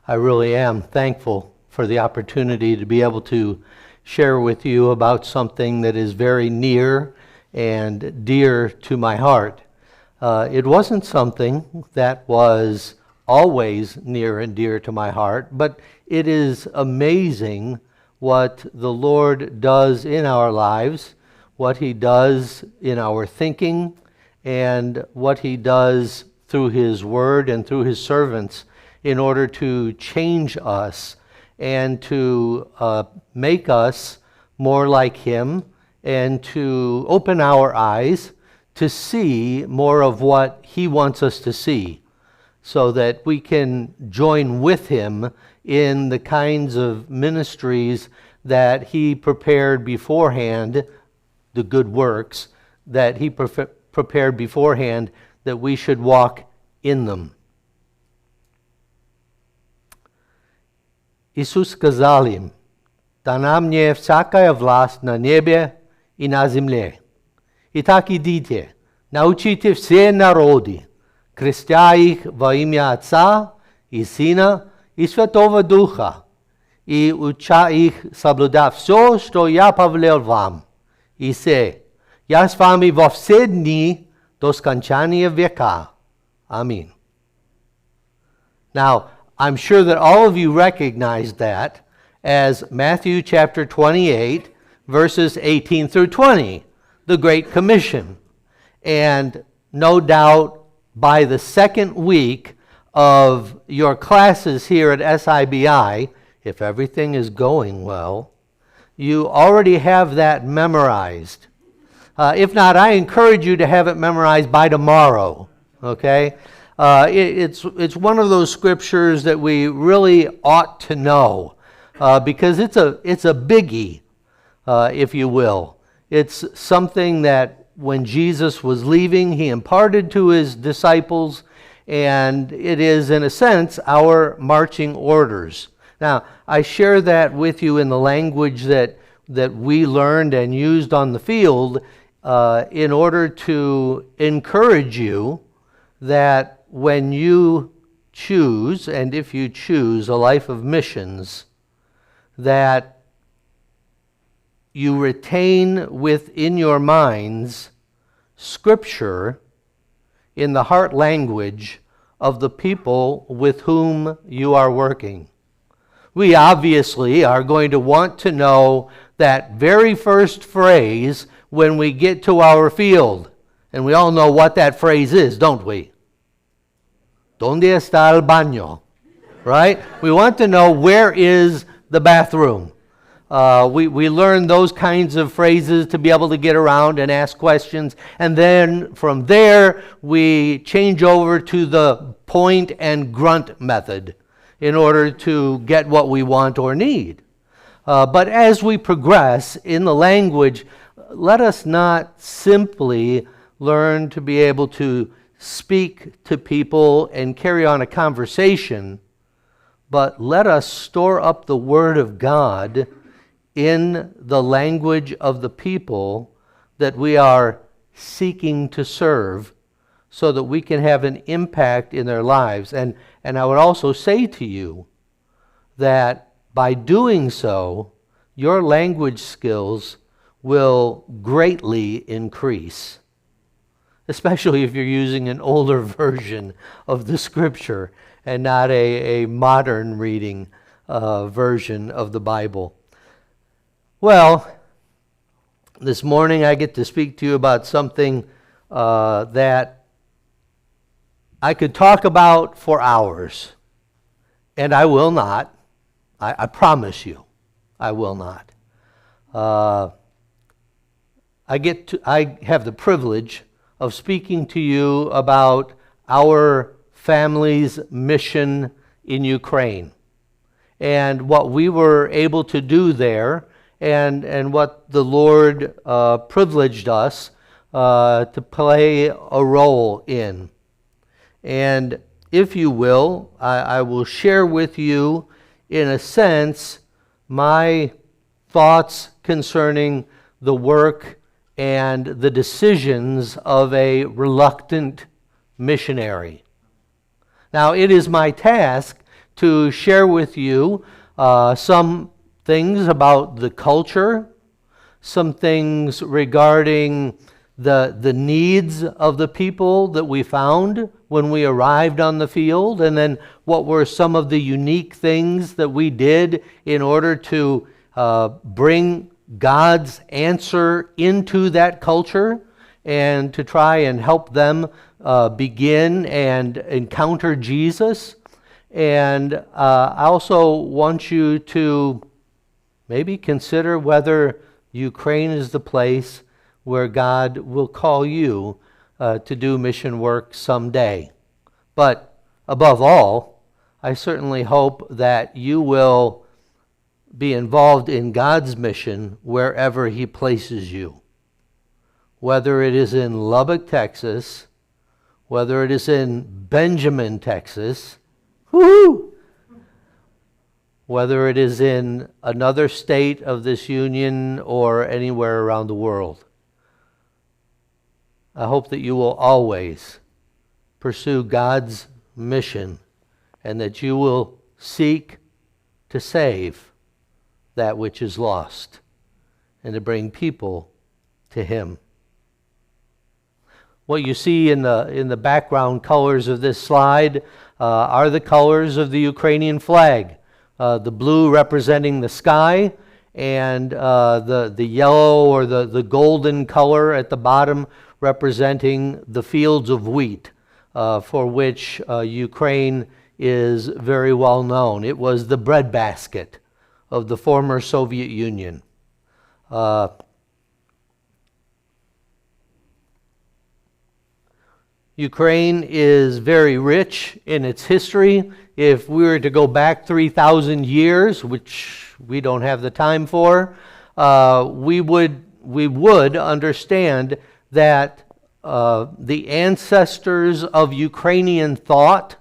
I really am thankful for the opportunity to be able to share with you about something that is very near and dear to my heart. It wasn't something that was always near and dear to my heart, but it is amazing what the Lord does in our lives, what He does in our thinking, and what He does through His Word and through His servants in order to change us and to make us more like Him and to open our eyes to see more of what He wants us to see, so that we can join with Him in the kinds of ministries that He prepared beforehand, the good works that He prepared beforehand, that we should walk in them. Иисус сказал им: «Дана мне всякая власть на небе и на земле. Итак идите, научите все народы, крестя их во имя Отца и Сына и Святого Духа, и уча их соблюдать все, что я повелел вам. И се, я с вами во все дни до скончания века. Аминь». Now, I'm sure that all of you recognize that as Matthew chapter 28, verses 18 through 20, the Great Commission. And no doubt by the second week of your classes here at SIBI, if everything is going well, you already have that memorized. If not, I encourage you to have it memorized by tomorrow, okay? It's one of those scriptures that we really ought to know because it's a biggie, if you will. It's something that when Jesus was leaving, He imparted to His disciples, and it is, in a sense, our marching orders. Now, I share that with you in the language that we learned and used on the field in order to encourage you that when you choose, and if you choose, a life of missions, that you retain within your minds Scripture in the heart language of the people with whom you are working. We obviously are going to want to know that very first phrase when we get to our field. And we all know what that phrase is, don't we? ¿Dónde está el baño? Right? We want to know, where is the bathroom? We learn those kinds of phrases to be able to get around and ask questions. And then from there, we change over to the point and grunt method in order to get what we want or need. But as we progress in the language, let us not simply learn to be able to speak to people and carry on a conversation, but let us store up the Word of God in the language of the people that we are seeking to serve, so that we can have an impact in their lives. And I would also say to you that by doing so, your language skills will greatly increase, especially if you're using an older version of the Scripture and not a modern reading version of the Bible. Well, this morning I get to speak to you about something that I could talk about for hours, and I will not. I promise you, I will not. I have the privilege of speaking to you about our family's mission in Ukraine and what we were able to do there, and what the Lord privileged us to play a role in. And if you will, I will share with you, in a sense, my thoughts concerning the work and the decisions of a reluctant missionary. Now, it is my task to share with you some things about the culture, some things regarding the needs of the people that we found when we arrived on the field, and then what were some of the unique things that we did in order to bring God's answer into that culture and to try and help them begin and encounter Jesus. And I also want you to maybe consider whether Ukraine is the place where God will call you to do mission work someday. But above all, I certainly hope that you will be involved in God's mission wherever He places you. Whether it is in Lubbock, Texas, whether it is in Benjamin, Texas, woo-hoo! Whether it is in another state of this union or anywhere around the world. I hope that you will always pursue God's mission and that you will seek to save that which is lost and to bring people to Him. What you see in the background colors of this slide are the colors of the Ukrainian flag. The blue representing the sky, and the yellow or the golden color at the bottom representing the fields of wheat, for which Ukraine is very well known. It was the breadbasket of the former Soviet Union. Ukraine is very rich in its history. If we were to go back 3,000 years, which we don't have the time for, we would understand that the ancestors of Ukrainian thought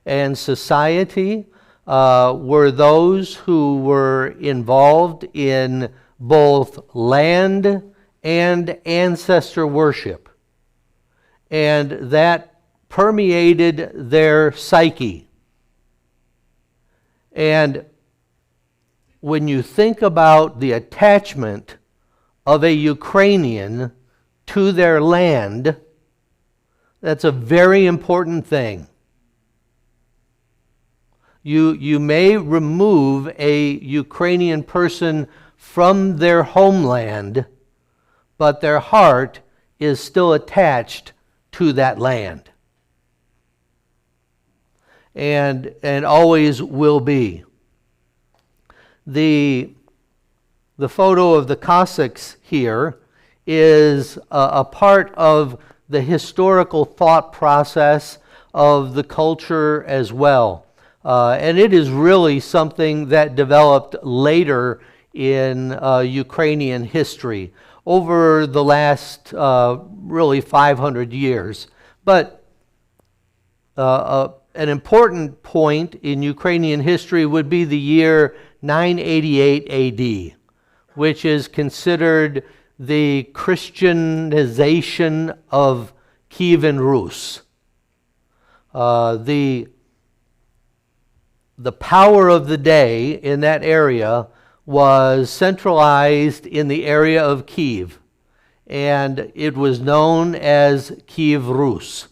and society were those who were involved in both land and ancestor worship. And that permeated their psyche. And when you think about the attachment of a Ukrainian to their land, that's a very important thing. You may remove a Ukrainian person from their homeland, but their heart is still attached to that land. And always will be. The photo of the Cossacks here is a part of the historical thought process of the culture as well. And it is really something that developed later in Ukrainian history over the last really 500 years. But an important point in Ukrainian history would be the year 988 AD, which is considered the Christianization of Kievan Rus. The power of the day in that area was centralized in the area of Kiev, and it was known as Kiev Rus.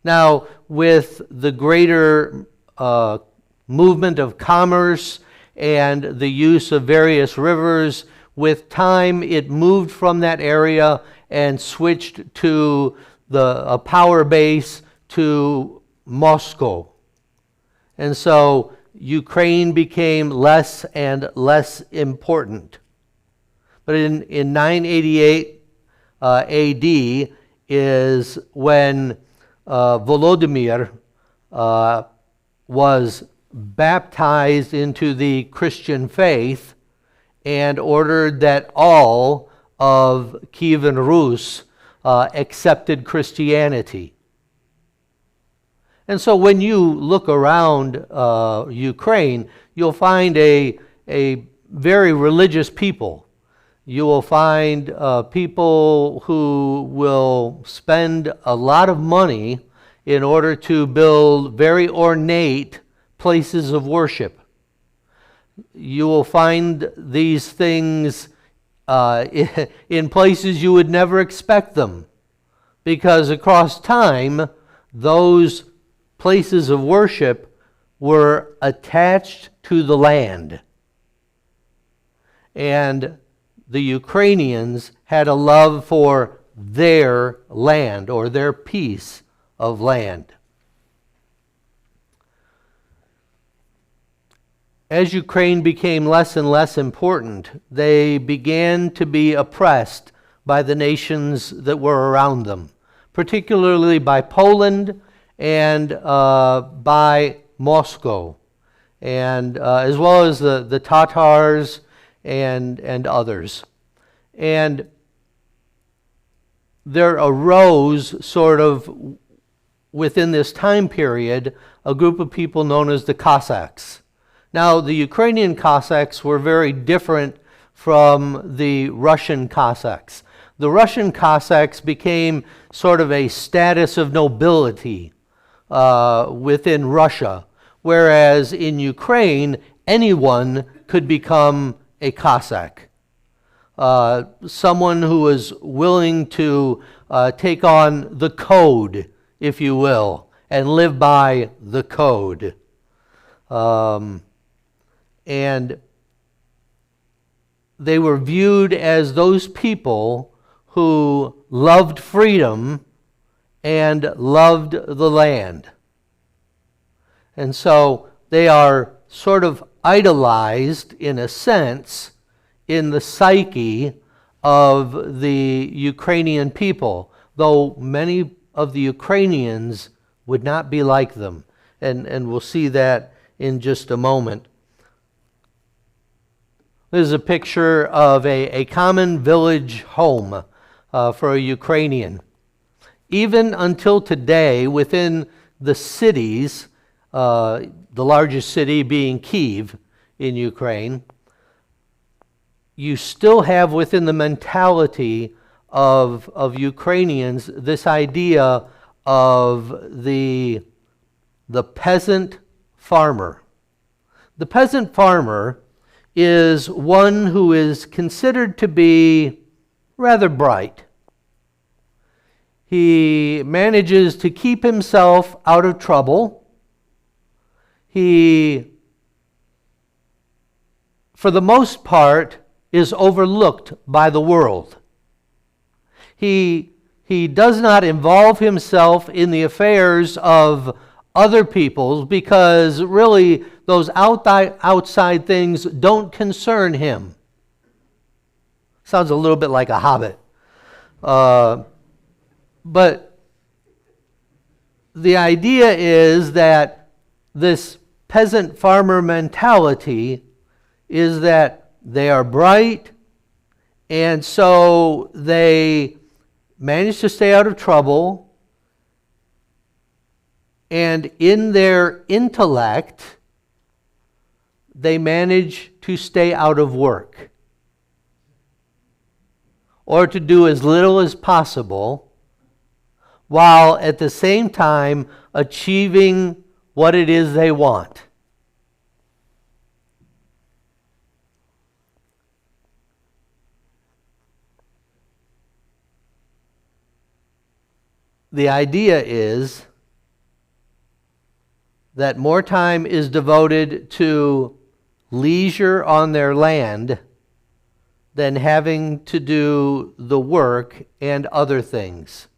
Now, with the greater movement of commerce and the use of various rivers, with time it moved from that area and switched to a power base to Moscow. And so Ukraine became less and less important. But in 988 AD is when Volodymyr was baptized into the Christian faith and ordered that all of Kievan Rus accepted Christianity. And so when you look around Ukraine, you'll find a very religious people. You will find people who will spend a lot of money in order to build very ornate places of worship. You will find these things in places you would never expect them, because across time, those places of worship were attached to the land. And the Ukrainians had a love for their land, or their piece of land. As Ukraine became less and less important, they began to be oppressed by the nations that were around them, particularly by Poland and by Moscow, and as well as the Tatars and others. And there arose, sort of within this time period, a group of people known as the Cossacks. Now, the Ukrainian Cossacks were very different from the Russian Cossacks. The Russian Cossacks became sort of a status of nobility within Russia, whereas in Ukraine, anyone could become a Cossack. Someone who was willing to take on the code, if you will, and live by the code. And they were viewed as those people who loved freedom and loved the land. And so they are sort of idolized, in a sense, in the psyche of the Ukrainian people, though many of the Ukrainians would not be like them. And we'll see that in just a moment. This is a picture of a common village home for a Ukrainian. Even until today, within the cities, the largest city being Kyiv in Ukraine, you still have within the mentality of Ukrainians this idea of the peasant farmer. The peasant farmer is one who is considered to be rather bright. He manages to keep himself out of trouble. He, for the most part, is overlooked by the world. He does not involve himself in the affairs of other people's, because really those outside things don't concern him. Sounds a little bit like a hobbit. But the idea is that this peasant farmer mentality is that they are bright, and so they manage to stay out of trouble, and in their intellect, they manage to stay out of work, or to do as little as possible, while at the same time achieving what it is they want. The idea is that more time is devoted to leisure on their land than having to do the work and other things,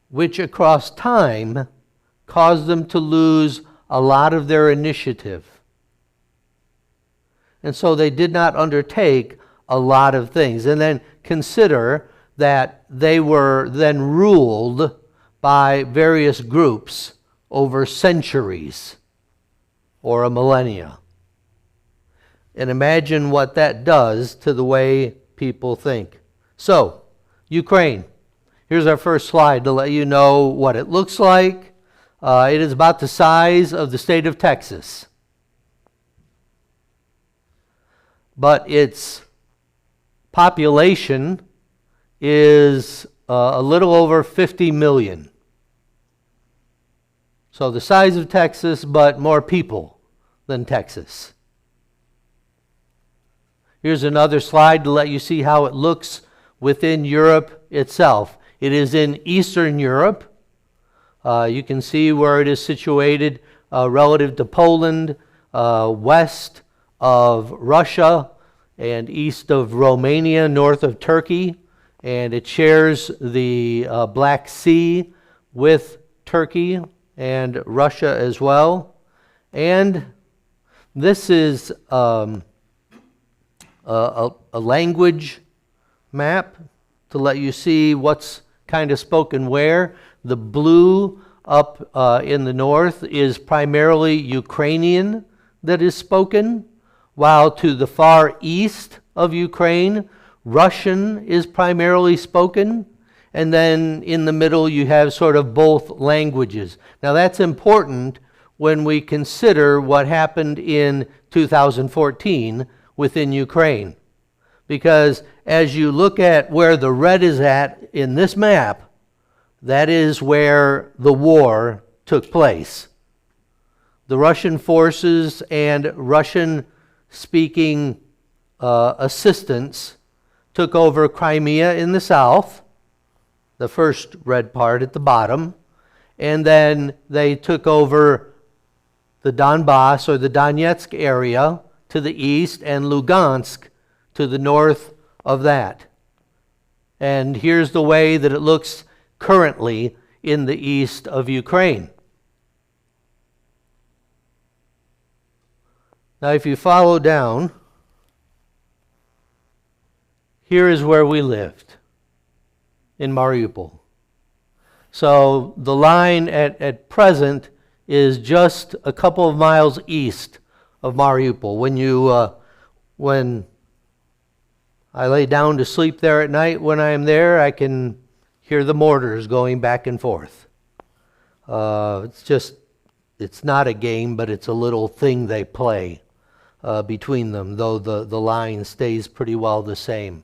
which across time caused them to lose a lot of their initiative. And so they did not undertake a lot of things. And then consider that they were then ruled by various groups over centuries or a millennia. And imagine what that does to the way people think. So, Ukraine. Here's our first slide to let you know what it looks like. It is about the size of the state of Texas. But its population is a little over 50 million. So the size of Texas, but more people than Texas. Here's another slide to let you see how it looks within Europe itself. It is in Eastern Europe. You can see where it is situated relative to Poland, west of Russia, and east of Romania, north of Turkey. And it shares the Black Sea with Turkey and Russia as well. And this is a language map to let you see what's kind of spoken where. The blue up in the north is primarily Ukrainian that is spoken, while to the far east of Ukraine, Russian is primarily spoken, and then in the middle you have sort of both languages. Now that's important when we consider what happened in 2014 within Ukraine. Because as you look at where the red is at in this map, that is where the war took place. The Russian forces and Russian-speaking assistants took over Crimea in the south, the first red part at the bottom, and then they took over the Donbass or the Donetsk area to the east and Lugansk to the north of that. And here's the way that it looks currently in the east of Ukraine. Now if you follow down, here is where we lived, in Mariupol. So the line at present is just a couple of miles east of Mariupol. When I lay down to sleep there at night, when I am there, I can hear the mortars going back and forth. It's not a game, but it's a little thing they play between them, though the line stays pretty well the same.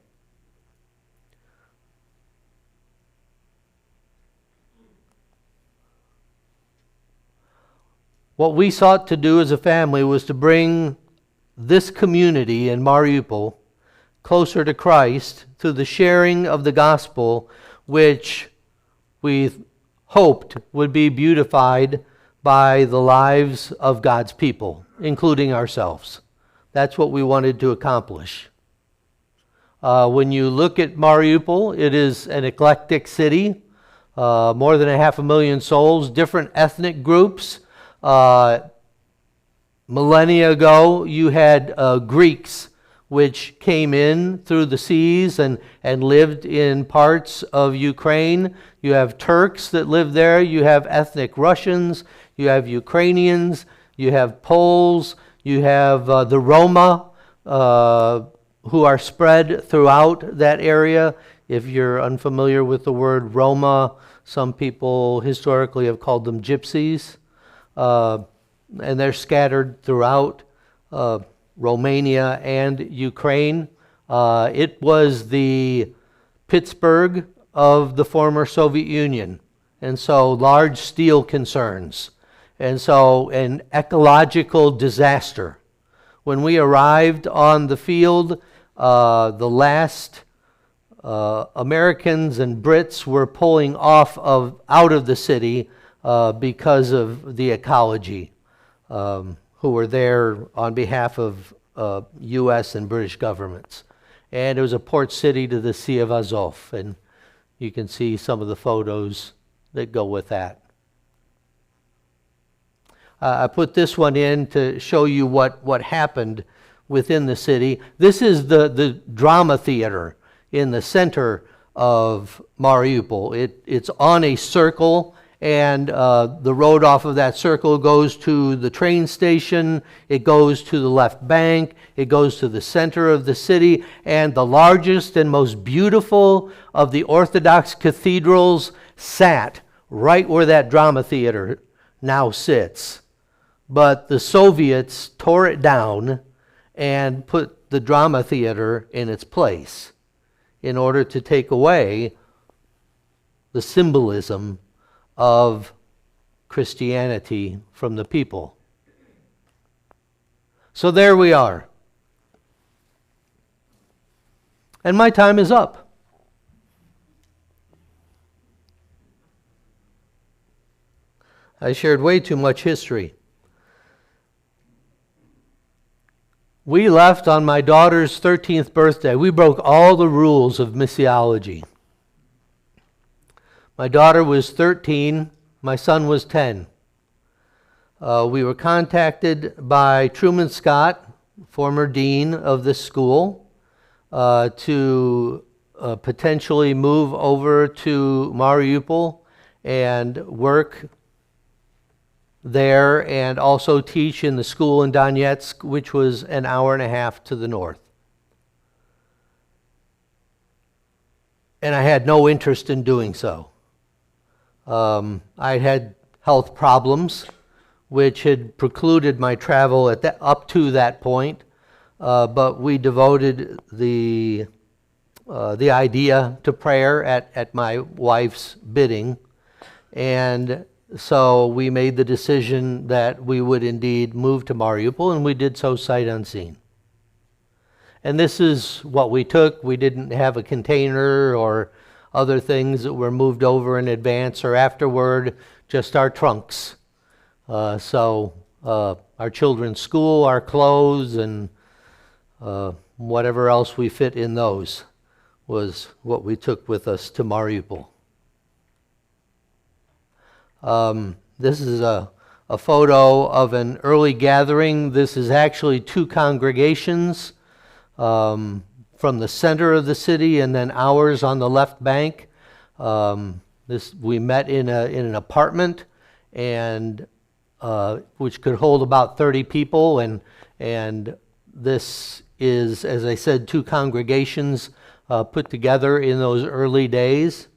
What we sought to do as a family was to bring this community in Mariupol closer to Christ through the sharing of the gospel, which we hoped would be beautified by the lives of God's people, including ourselves. That's what we wanted to accomplish. When you look at Mariupol, it is an eclectic city, more than 500,000 souls, different ethnic groups. Millennia ago, you had Greeks which came in through the seas and lived in parts of Ukraine. You have Turks that live there. You have ethnic Russians. You have Ukrainians. You have Poles. You have the Roma who are spread throughout that area. If you're unfamiliar with the word Roma, some people historically have called them gypsies. And they're scattered throughout Romania and Ukraine. It was the Pittsburgh of the former Soviet Union, and so large steel concerns, and so an ecological disaster. When we arrived on the field, the last Americans and Brits were pulling out of the city because of the ecology, who were there on behalf of U.S. and British governments. And it was a port city to the Sea of Azov, and you can see some of the photos that go with that. I put this one in to show you what happened within the city. This is the drama theater in the center of Mariupol. It's on a circle, and the road off of that circle goes to the train station, it goes to the left bank, it goes to the center of the city, and the largest and most beautiful of the Orthodox cathedrals sat right where that drama theater now sits. But the Soviets tore it down and put the drama theater in its place in order to take away the symbolism of Christianity from the people. So there we are. And my time is up. I shared way too much history. We left on my daughter's 13th birthday. We broke all the rules of missiology. My daughter was 13. My son was 10. We were contacted by Truman Scott, former dean of this school, to potentially move over to Mariupol and work there and also teach in the school in Donetsk, which was an hour and a half to the north. And I had no interest in doing so. I had health problems, which had precluded my travel up to that point, but we devoted the idea to prayer at my wife's bidding, and so we made the decision that we would indeed move to Mariupol, and we did so sight unseen. And this is what we took. We didn't have a container or other things that were moved over in advance or afterward, just our trunks. So our children's school, our clothes, and whatever else we fit in those was what we took with us to Mariupol. This is a photo of an early gathering. This is actually two congregations from the center of the city and then ours on the left bank. We met in an apartment, and which could hold about 30 people, and this is, as I said, two congregations put together in those early days.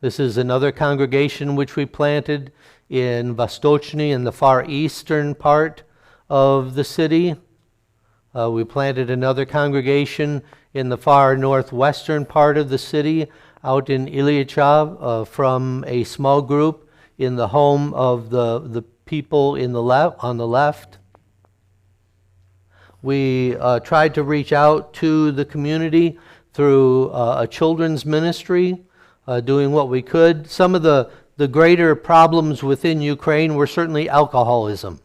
This is another congregation which we planted in Vostochny, in the far eastern part of the city. We planted another congregation in the far northwestern part of the city, out in Ilyicha, from a small group in the home of the people on the left. We tried to reach out to the community through a children's ministry, doing what we could. Some of the greater problems within Ukraine were certainly alcoholism.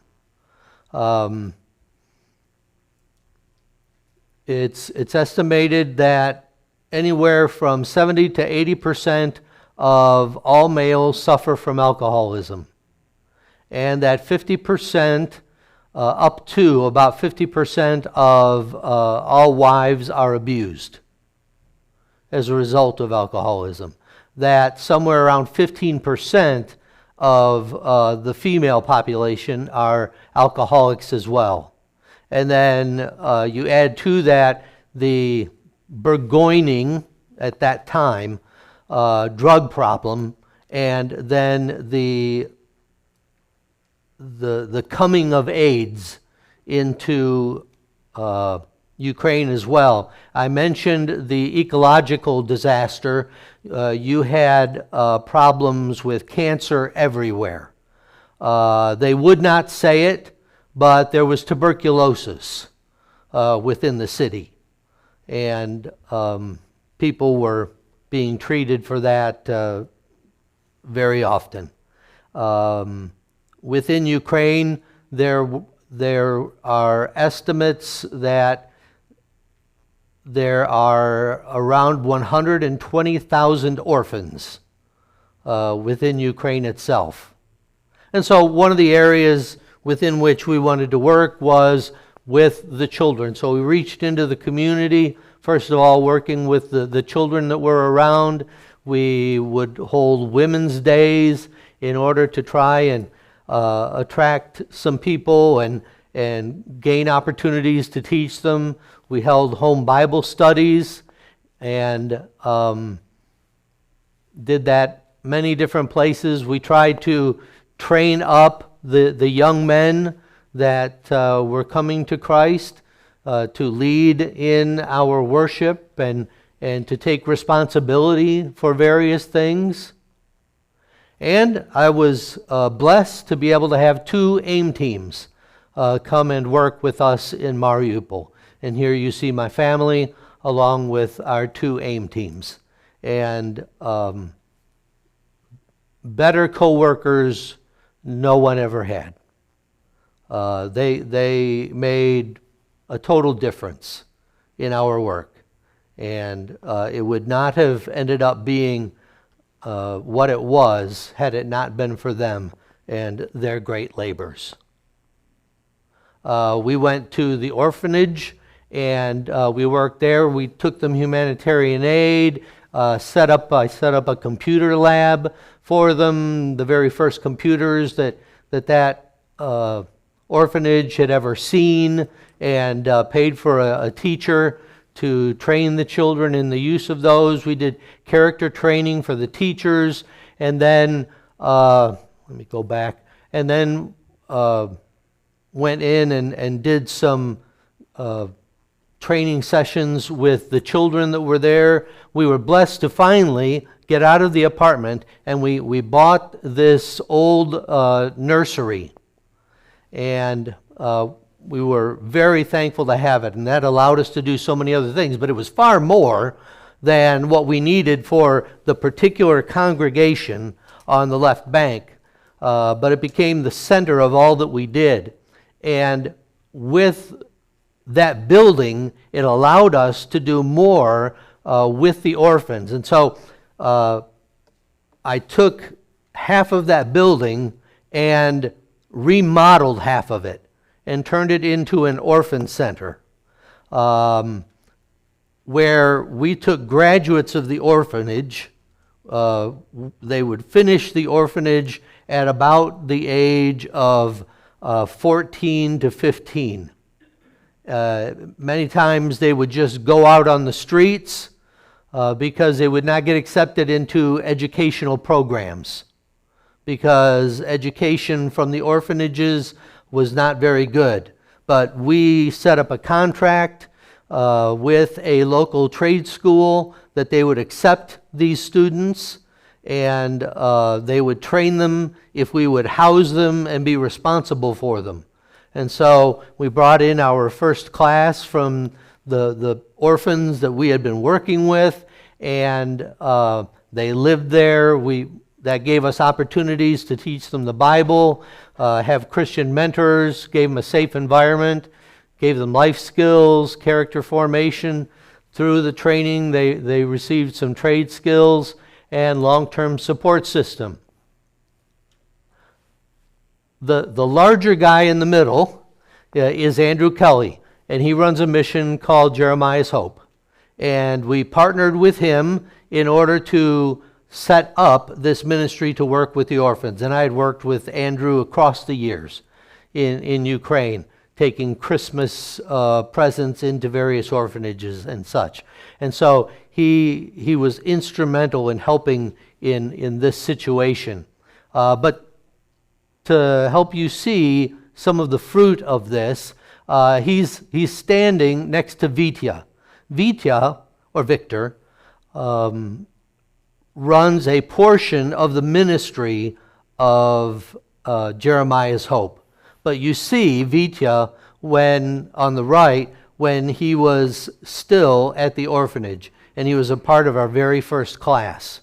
It's estimated that anywhere from 70 to 80% of all males suffer from alcoholism, and that 50%, up to about 50% of all wives are abused as a result of alcoholism. That somewhere around 15% of the female population are alcoholics as well. And then you add to that the burgeoning, at that time, drug problem, and then the coming of AIDS into Ukraine as well. I mentioned the ecological disaster. You had problems with cancer everywhere. They would not say it, but there was tuberculosis within the city. And people were being treated for that very often. Within Ukraine, there are estimates that there are around 120,000 orphans within Ukraine itself. And so one of the areas within which we wanted to work was with the children. So we reached into the community, first of all, working with the children that were around. We would hold women's days in order to try and attract some people and gain opportunities to teach them. We held home Bible studies and did that many different places. We tried to train up the young men that were coming to Christ to lead in our worship and to take responsibility for various things. And I was blessed to be able to have 2 AIM teams come and work with us in Mariupol. And here you see my family along with our 2 AIM teams. And better co-workers no one ever had. They made a total difference in our work. And it would not have ended up being what it was had it not been for them and their great labors. We went to the orphanage and we worked there. We took them humanitarian aid, I set up a computer lab for them, the very first computers that orphanage had ever seen, and paid for a teacher to train the children in the use of those. We did character training for the teachers, and then, let me go back, and then went in and did some training sessions with the children that were there. We were blessed to finally get out of the apartment, and we bought this old nursery, and we were very thankful to have it, and that allowed us to do so many other things, but it was far more than what we needed for the particular congregation on the left bank, but it became the center of all that we did. And with that building, it allowed us to do more with the orphans. And so I took half of that building and remodeled half of it and turned it into an orphan center, where we took graduates of the orphanage. They would finish the orphanage at about the age of 14 to 15. Many times they would just go out on the streets because they would not get accepted into educational programs, because education from the orphanages was not very good. But we set up a contract with a local trade school that they would accept these students, and they would train them if we would house them and be responsible for them. And so we brought in our first class from the orphans that we had been working with, and they lived there. That gave us opportunities to teach them the Bible, have Christian mentors, gave them a safe environment, gave them life skills, character formation. Through the training, they received some trade skills and long-term support system. The larger guy in the middle is Andrew Kelly, and he runs a mission called Jeremiah's Hope. And we partnered with him in order to set up this ministry to work with the orphans. And I had worked with Andrew across the years in Ukraine, taking Christmas presents into various orphanages and such. And so he was instrumental in helping in this situation. But to help you see some of the fruit of this, he's standing next to Vitya. Vitya, or Victor, runs a portion of the ministry of Jeremiah's Hope. But you see Vitya when on the right, when he was still at the orphanage, and he was a part of our very first class.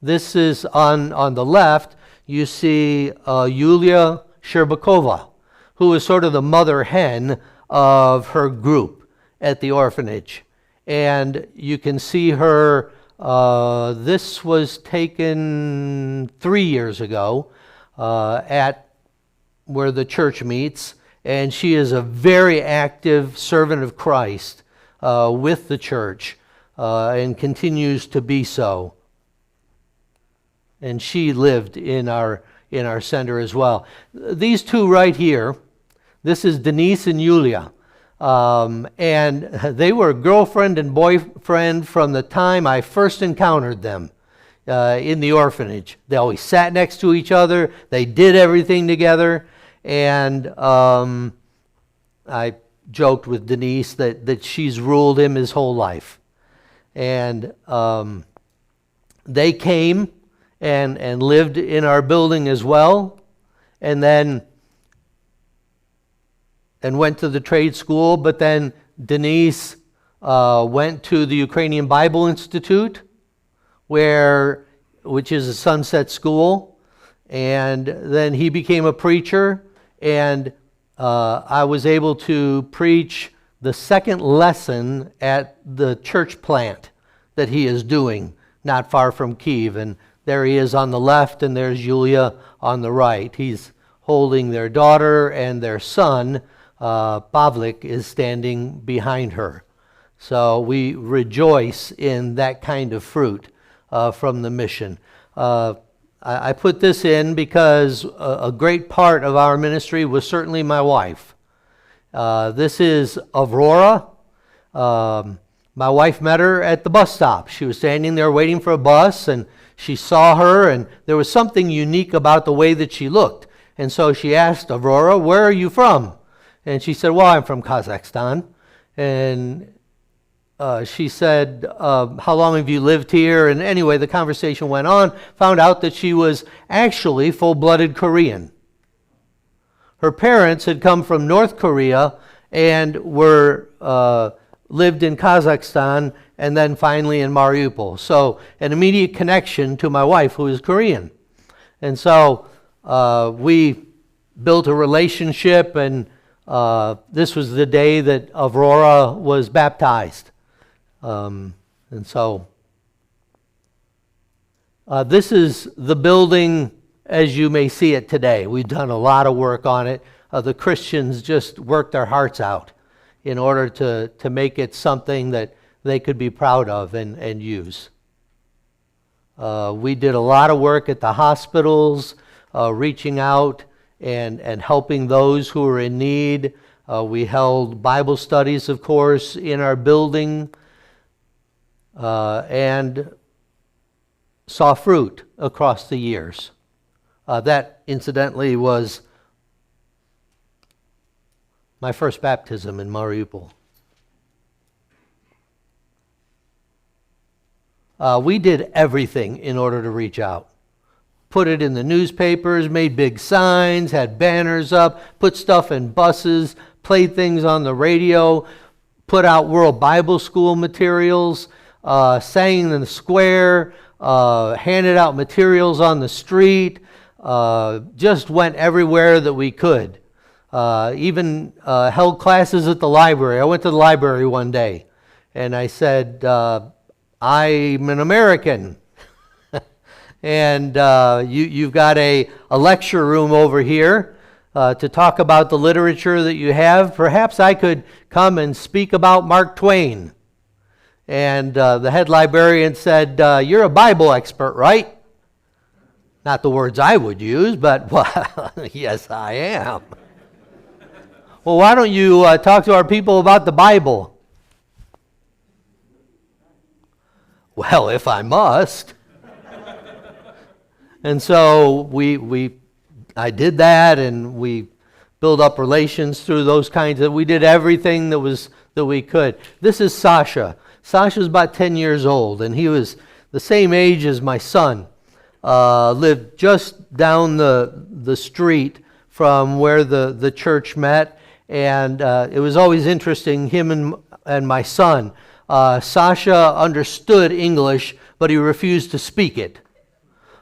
This is on the left, you see Yulia Sherbakova, who is sort of the mother hen of her group at the orphanage. And you can see her, this was taken 3 years ago at where the church meets, and she is a very active servant of Christ with the church and continues to be so. And she lived in our center as well. These two right here, this is Denise and Yulia. And they were girlfriend and boyfriend from the time I first encountered them in the orphanage. They always sat next to each other. They did everything together. And I joked with Denise that she's ruled him his whole life. And they came and lived in our building as well, and went to the trade school. But then Denise went to the Ukrainian Bible Institute, which is a Sunset School, and then he became a preacher, and I was able to preach the second lesson at the church plant that he is doing not far from Kyiv. And there he is on the left, and there's Yulia on the right. He's holding their daughter, and their son, Pavlik, is standing behind her. So we rejoice in that kind of fruit from the mission. I put this in because a great part of our ministry was certainly my wife. This is Aurora. My wife met her at the bus stop. She was standing there waiting for a bus, and she saw her, and there was something unique about the way that she looked. And so she asked Aurora, "Where are you from?" And she said, "Well, I'm from Kazakhstan." And she said, "How long have you lived here?" And anyway, the conversation went on. Found out that she was actually full-blooded Korean. Her parents had come from North Korea and lived in Kazakhstan, and then finally in Mariupol. So an immediate connection to my wife, who is Korean. And so we built a relationship, and this was the day that Aurora was baptized. And so this is the building as you may see it today. We've done a lot of work on it. The Christians just worked their hearts out in order to make it something that they could be proud of and use. We did a lot of work at the hospitals, reaching out and helping those who were in need. We held Bible studies, of course, in our building, and saw fruit across the years. That, incidentally, was my first baptism in Mariupol. We did everything in order to reach out. Put it in the newspapers, made big signs, had banners up, put stuff in buses, played things on the radio, put out World Bible School materials, sang in the square, handed out materials on the street, just went everywhere that we could. Even held classes at the library. I went to the library one day, and I said, "I'm an American." And you've got a lecture room over here to talk about the literature that you have. Perhaps I could come and speak about Mark Twain. And the head librarian said, "You're a Bible expert, right?" Not the words I would use, but well, yes, I am. "Well, why don't you talk to our people about the Bible?" "Well, if I must." And so I did that, and we built up relations through those kinds of. We did everything that we could. This is Sasha. Sasha's about 10 years old, and he was the same age as my son. Lived just down the street from where the church met, and it was always interesting, him and my son. Sasha understood English, but he refused to speak it.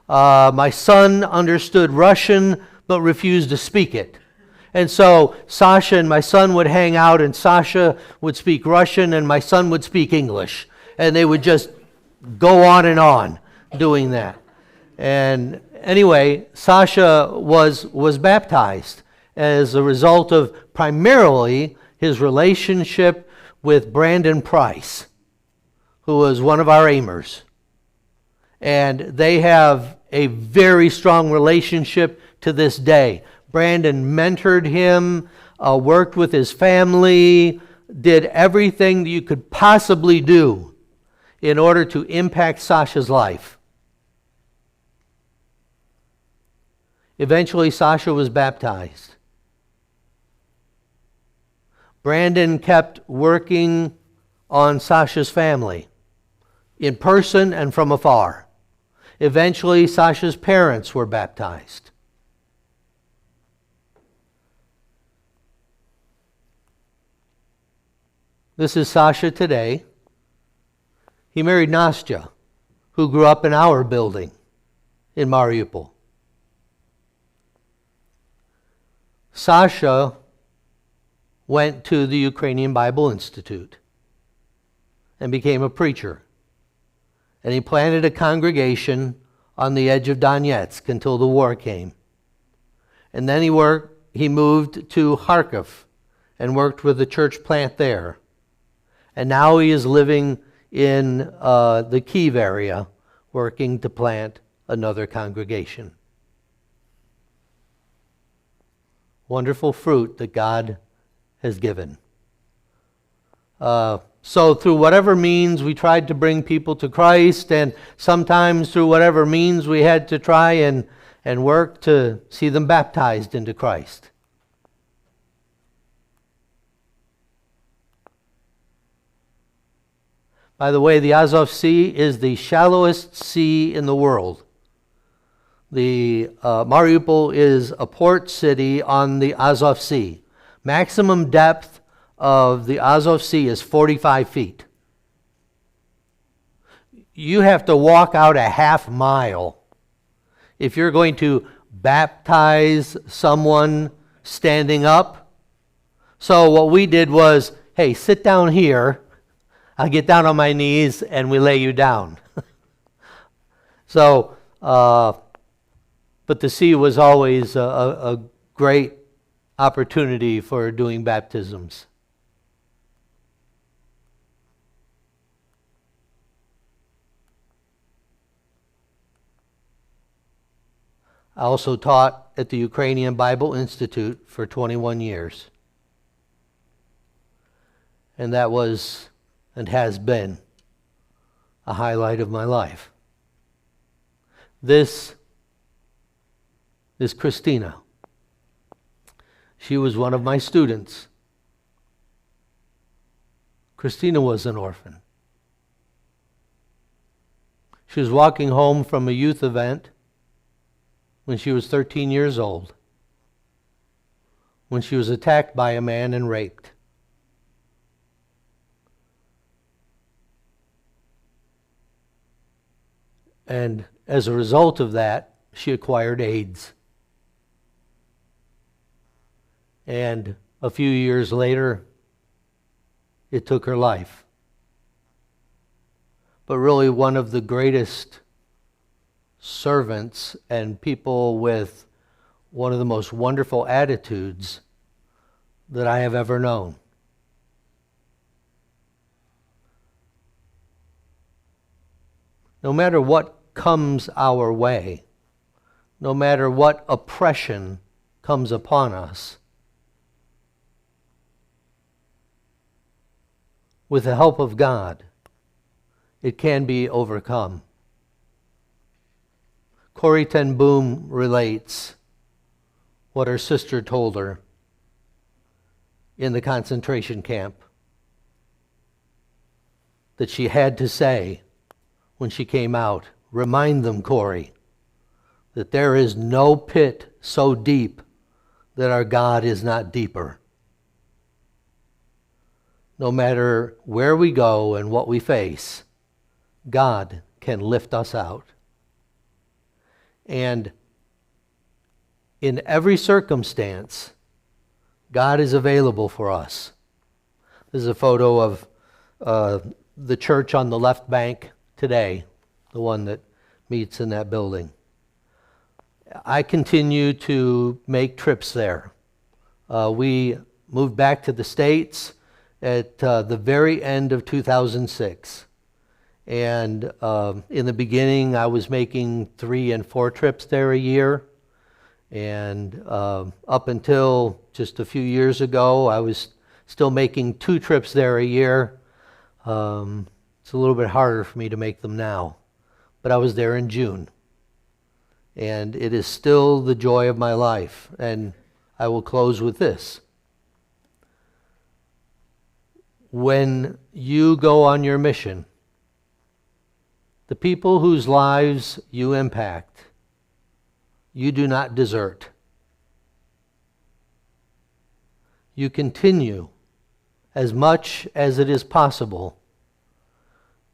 My son understood Russian, but refused to speak it. And so Sasha and my son would hang out, and Sasha would speak Russian, and my son would speak English. And they would just go on doing that. And anyway, Sasha was baptized as a result of primarily his relationship with Brandon Price, who was one of our aimers. And they have a very strong relationship to this day. Brandon mentored him, worked with his family, did everything that you could possibly do in order to impact Sasha's life. Eventually, Sasha was baptized. Brandon kept working on Sasha's family, in person and from afar. Eventually, Sasha's parents were baptized. This is Sasha today. He married Nastya, who grew up in our building in Mariupol. Sasha went to the Ukrainian Bible Institute and became a preacher. And he planted a congregation on the edge of Donetsk until the war came. And then he moved to Kharkiv and worked with the church plant there. And now he is living in the Kyiv area, working to plant another congregation. Wonderful fruit that God has given. So through whatever means we tried to bring people to Christ, and sometimes through whatever means we had to try and work to see them baptized into Christ. By the way, the Azov Sea is the shallowest sea in the world. The Mariupol is a port city on the Azov Sea. Maximum depth of the Azov Sea is 45 feet. You have to walk out a half mile if you're going to baptize someone standing up. So what we did was, hey, sit down here. I'll get down on my knees and we lay you down. So, but the sea was always a great opportunity for doing baptisms. I also taught at the Ukrainian Bible Institute for 21 years. And that was and has been a highlight of my life. This is Christina. She was one of my students. Christina was an orphan. She was walking home from a youth event when she was 13 years old, when she was attacked by a man and raped. And as a result of that, she acquired AIDS. And a few years later, it took her life. But really, one of the greatest servants and people with one of the most wonderful attitudes that I have ever known. No matter what comes our way, no matter what oppression comes upon us, with the help of God, it can be overcome. Corrie ten Boom relates what her sister told her in the concentration camp that she had to say when she came out. Remind them, Corrie, that there is no pit so deep that our God is not deeper. No matter where we go and what we face, God can lift us out. And in every circumstance, God is available for us. This is a photo of the church on the left bank today, the one that meets in that building. I continue to make trips there. We moved back to the States at the very end of 2006. And in the beginning, I was making 3 and 4 trips there a year. And up until just a few years ago, I was still making 2 trips there a year. It's a little bit harder for me to make them now. But I was there in June. And it is still the joy of my life. And I will close with this. When you go on your mission, The people whose lives you impact, you do not desert. You continue as much as it is possible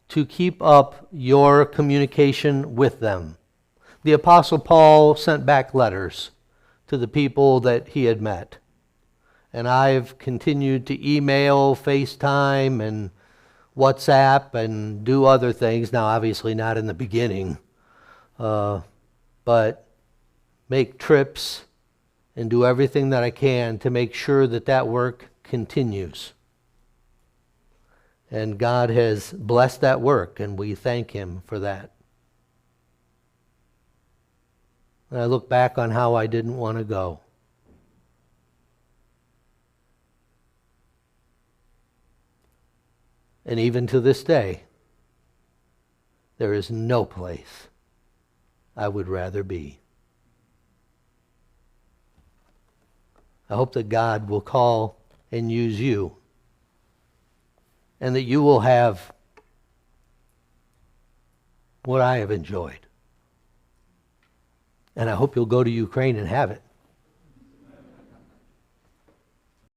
to keep up your communication with them. The Apostle Paul sent back letters to the people that he had met. And I've continued to email, FaceTime, and WhatsApp, and do other things. Now, obviously not in the beginning, but make trips and do everything that I can to make sure that that work continues. And God has blessed that work, and we thank Him for that. And I look back on how I didn't want to go. And even to this day, there is no place I would rather be. I hope that God will call and use you, and that you will have what I have enjoyed. And I hope you'll go to Ukraine and have it.